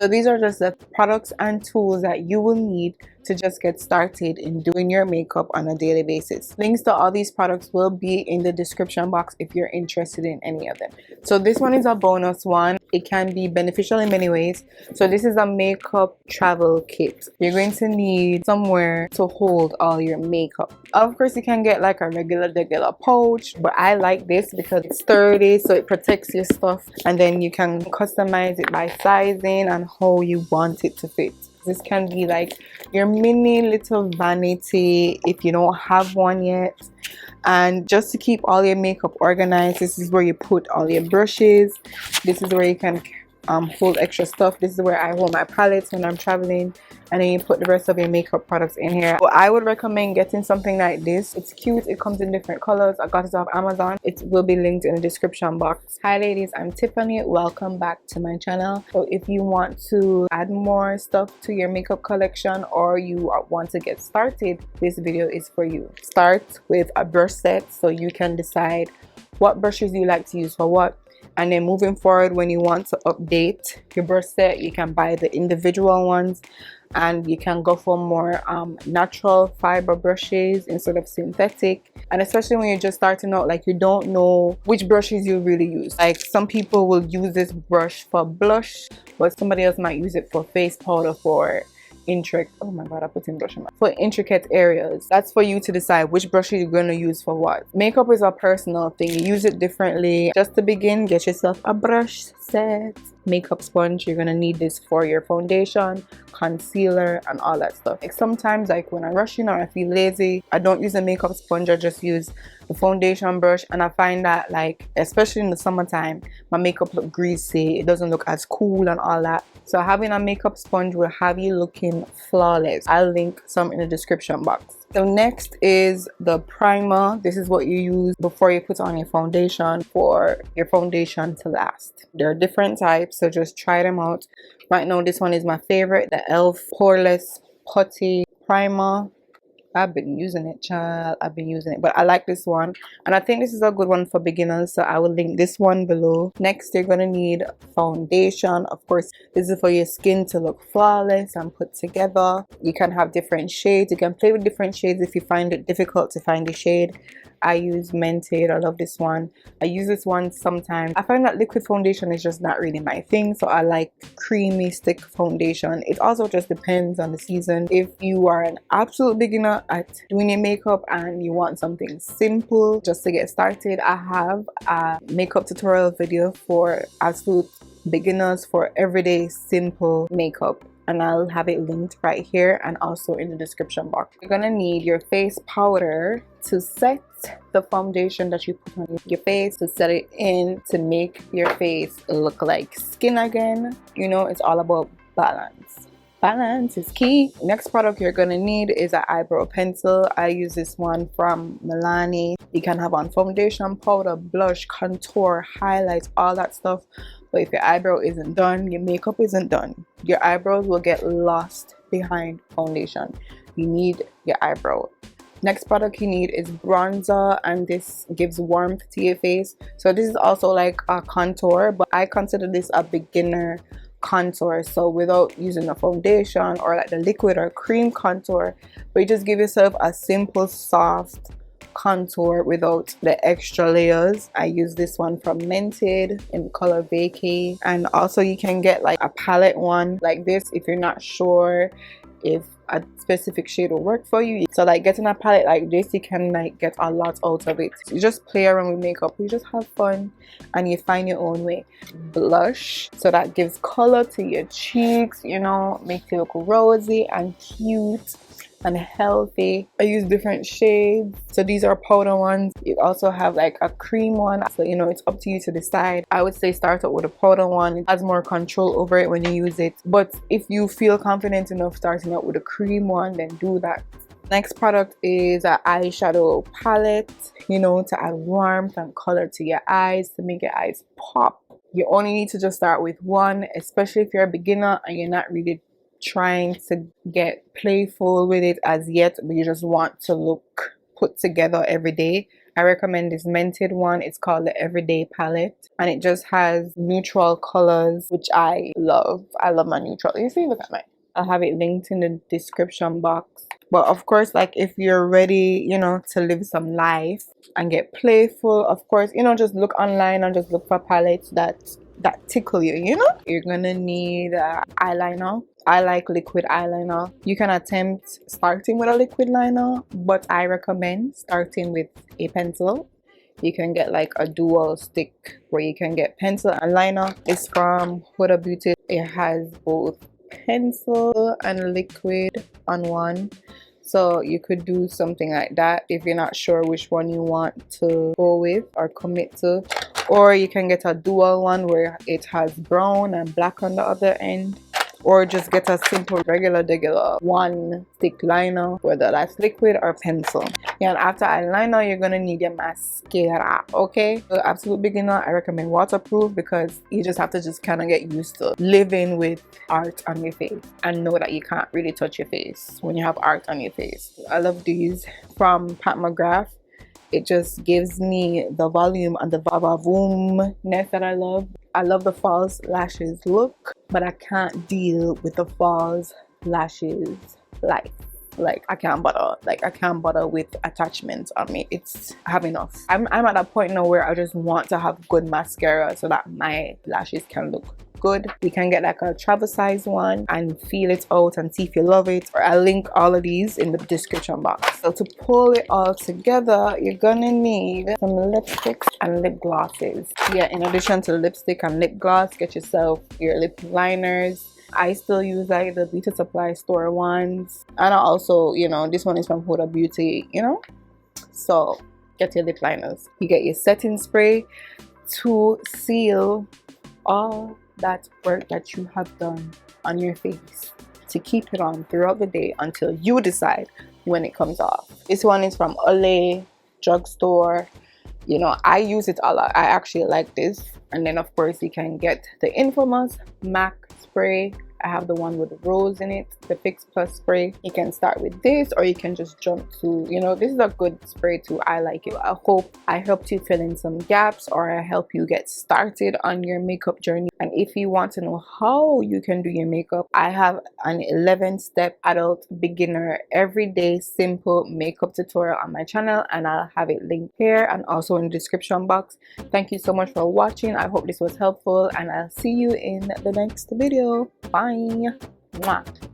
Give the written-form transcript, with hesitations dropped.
So these are just the products and tools that you will need to just get started in doing your makeup on a daily basis. Links to all these products will be in the description box if you're interested in any of them. So this one is a bonus one. It can be beneficial in many ways. So this is a makeup travel kit. You're going to need somewhere to hold all your makeup. Of course, you can get like a regular pouch, but I like this because it's sturdy, so it protects your stuff, and then you can customize it by sizing and how you want it to fit. This can be like your mini little vanity if you don't have one yet. And just to keep all your makeup organized, this is where you put all your brushes. This is where you can hold extra stuff. This is where I hold my palettes when I'm traveling, and then you put the rest of your makeup products in here. So I would recommend getting something like this. It's cute. It comes in different colors. I got it off Amazon. It will be linked in the description box. Hi ladies, I'm Tiffany. Welcome back to my channel. So if you want to add more stuff to your makeup collection, or you want to get started, this video is for you. Start with a brush set so you can decide what brushes you like to use for what. And then moving forward, when you want to update your brush set, you can buy the individual ones, and you can go for more natural fiber brushes instead of synthetic. And especially when you're just starting out, like you don't know which brushes you really use. Like some people will use this brush for blush, but somebody else might use it for face powder, for intricate, oh my god, I put in brush on my, for intricate areas. That's for you to decide which brush you're going to use for what. Makeup is a personal thing. You use it differently. Just to begin, get yourself a brush set, makeup sponge. You're going to need this for your foundation, concealer, and all that stuff. Like sometimes, like when I'm rushing or I feel lazy, I don't use a makeup sponge. I just use the foundation brush, and I find that, like, especially in the summertime, my makeup look greasy. It doesn't look as cool and all that. So having a makeup sponge will have you looking flawless. I'll link some in the description box. So next is the primer. This is what you use before you put on your foundation, for your foundation to last. There are different types, so just try them out. Right now, this one is my favorite, the e.l.f. Poreless Putty Primer. I've been using it, child. I've been using it, but I like this one, and I think this is a good one for beginners, so I will link this one below. Next, you're gonna need foundation. Of course, this is for your skin to look flawless and put together. You can have different shades. You can play with different shades if you find it difficult to find the shade. I use Mented. I love this one. I use this one sometimes. I find that liquid foundation is just not really my thing, so I like creamy stick foundation. It also just depends on the season. If you are an absolute beginner at doing your makeup and you want something simple just to get started, I have a makeup tutorial video for absolute beginners for everyday simple makeup, and I'll have it linked right here and also in the description box. You're gonna need your face powder to set the foundation that you put on your face, to set it in, to make your face look like skin again. You know, it's all about balance. Balance is key. Next product you're gonna need is an eyebrow pencil. I use this one from Milani. You can have on foundation, powder, blush, contour, highlights, all that stuff. But if your eyebrow isn't done, your makeup isn't done. Your eyebrows will get lost behind foundation. You need your eyebrow. Next product you need is bronzer, and this gives warmth to your face. So this is also like a contour, but I consider this a beginner contour. So without using a foundation or like the liquid or cream contour, but you just give yourself a simple soft contour without the extra layers. I use this one from Mented in the color Vacay, and also you can get like a palette one like this if you're not sure if a specific shade will work for you. So like getting a palette like this, you can like get a lot out of it. You just play around with makeup, you just have fun and you find your own way. Blush, so that gives color to your cheeks, you know, makes you look rosy and cute and healthy. I use different shades. So these are powder ones. You also have like a cream one, so you know, it's up to you to decide. I would say start out with a powder one. It has more control over it when you use it, but if you feel confident enough starting out with a cream one, then do that. Next product is an eyeshadow palette, you know, to add warmth and color to your eyes, to make your eyes pop. You only need to just start with one, especially if you're a beginner and you're not really trying to get playful with it as yet, but you just want to look put together every day. I recommend this Mented one. It's called the Everyday Palette, and it just has neutral colors, which I love. I love my neutral. You see, look at mine. I'll have it linked in the description box. But of course, like if you're ready, you know, to live some life and get playful, of course, you know, just look online and just look for palettes that tickle you, you know. You're gonna need eyeliner. I like liquid eyeliner. You can attempt starting with a liquid liner, but I recommend starting with a pencil. You can get like a dual stick where you can get pencil and liner. It's from Huda Beauty. It has both pencil and liquid on one, so you could do something like that if you're not sure which one you want to go with or commit to. Or you can get a dual one where it has brown and black on the other end, or just get a simple regular one stick liner, whether that's liquid or pencil. Yeah, and after eyeliner you're gonna need your mascara. Okay, for absolute beginner, I recommend waterproof because you just have to just kind of get used to living with art on your face and know that you can't really touch your face when you have art on your face. I love these from Pat McGrath. It just gives me the volume and the vavoomness that I love. I love the false lashes look, but I can't deal with the false lashes life. Like I can't bother with attachments on me. I have enough. I'm at a point now where I just want to have good mascara so that my lashes can look good. You can get like a travel size one and feel it out and see if you love it. Or I'll link all of these in the description box. So to pull it all together, you're gonna need some lipsticks and lip glosses. Yeah, in addition to lipstick and lip gloss, get yourself your lip liners. I still use like the Beauty Supply Store ones, and I also, you know, this one is from Huda Beauty, you know. So get your lip liners. You get your setting spray to seal all that work that you have done on your face, to keep it on throughout the day until you decide when it comes off. This one is from Olay drugstore. You know, I use it a lot. I actually like this. And then of course you can get the infamous MAC spray. I have the one with rose in it, the Fix Plus spray. You can start with this, or you can just jump to, you know, this is a good spray too. I like it. I hope I helped you fill in some gaps, or I help you get started on your makeup journey. And if you want to know how you can do your makeup, I have an 11-step adult beginner everyday simple makeup tutorial on my channel, and I'll have it linked here and also in the description box. Thank you so much for watching. I hope this was helpful, and I'll see you in the next video. Bye. Mwah.